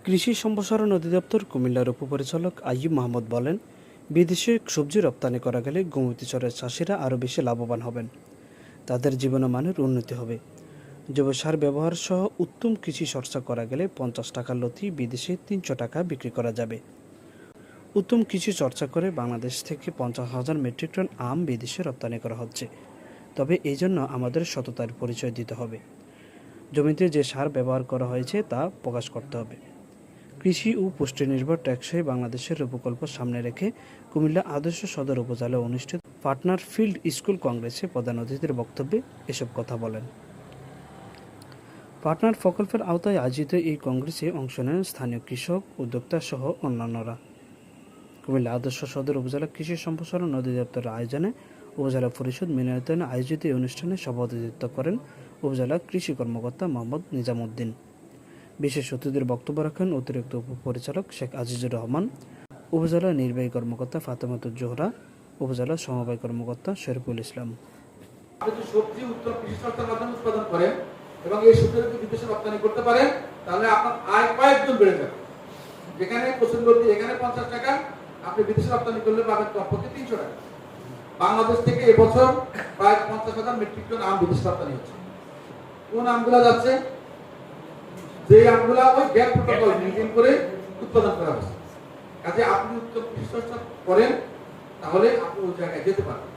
কৃষি সম্প্রসারণ অধিদপ্তর কুমিল্লার উপপরিচালক আইয়ুব মাহমুদ বলেন, বিদেশে সবজি রপ্তানি করা গেলে গোমতী-চরের চাষিরা আরও বেশি লাভবান হবেন। তাদের জীবনমানের উন্নতি হবে। জৈব সার ব্যবহার সহ উত্তম কৃষি চর্চা করা গেলে 50 টাকার লতি বিদেশে 300 টাকা বিক্রি করা যাবে। উত্তম কৃষি চর্চা করে বাংলাদেশ থেকে 50,000 মেট্রিক টন আম বিদেশে রপ্তানি করা হচ্ছে। তবে এই জন্য আমাদের সততার পরিচয় দিতে হবে। জমিতে যে সার ব্যবহার করা হয়েছে তা প্রকাশ করতে হবে। কৃষি ও পুষ্টি নির্ভর টেকসই বাংলাদেশের প্রকল্প সামনে রেখে কুমিল্লা আদর্শ সদর উপজেলায় অনুষ্ঠিত পার্টনার ফিল্ড স্কুল কংগ্রেসে প্রধান অতিথির বক্তব্যে এসব কথা বলেন। পার্টনার প্রকল্পের আওতায় আয়োজিত এই কংগ্রেসে অংশ নেন স্থানীয় কৃষক, উদ্যোক্তা সহ অন্যান্যরা। কুমিল্লা আদর্শ সদর উপজেলা কৃষি সম্প্রসারণ অধিদপ্তরের আয়োজনে উপজেলা পরিষদ মিলনায়তনে আয়োজিত এই অনুষ্ঠানে সভাপতিত্ব করেন উপজেলা কৃষি কর্মকর্তা মোহাম্মদ নিজামুদ্দিন। বিশেষ অতিথির বক্তব্য রাখেন অতিরিক্ত উপপরিচালক শেখ আজিজুর রহমান, উপজেলা নির্বাহী কর্মকর্তা ফাতেমাতুজ জোহরা, উপজেলা সমবায় কর্মকর্তা শরীফুল ইসলাম। আপনি সবজি উত্তম কৃষি চর্চার মাধ্যমে উৎপাদন করেন এবং এই সবজি যদি বিদেশে রপ্তানি করতে পারেন তাহলে আপনার আয় কয়েক গুণ বেড়ে যাবে। যেখানে প্রচুর এখানে 50 টাকা, আপনি বিদেশে রপ্তানি করলে পাবেন কমপক্ষে 300 টাকা। বাংলাদেশ থেকে এবছর প্রায় 50,000 মেট্রিক টন আম বিদেশে রপ্তানি হচ্ছে। কোন আমগুলা যাচ্ছে? যে আমগুলা ওই গ্যাপ প্রোটোকল মেনটেন করে উৎপাদন করা হচ্ছে। কাজে আপনি উত্তম কৃষি চর্চা করেন তাহলে আপনি ওই জায়গায় যেতে পারবেন।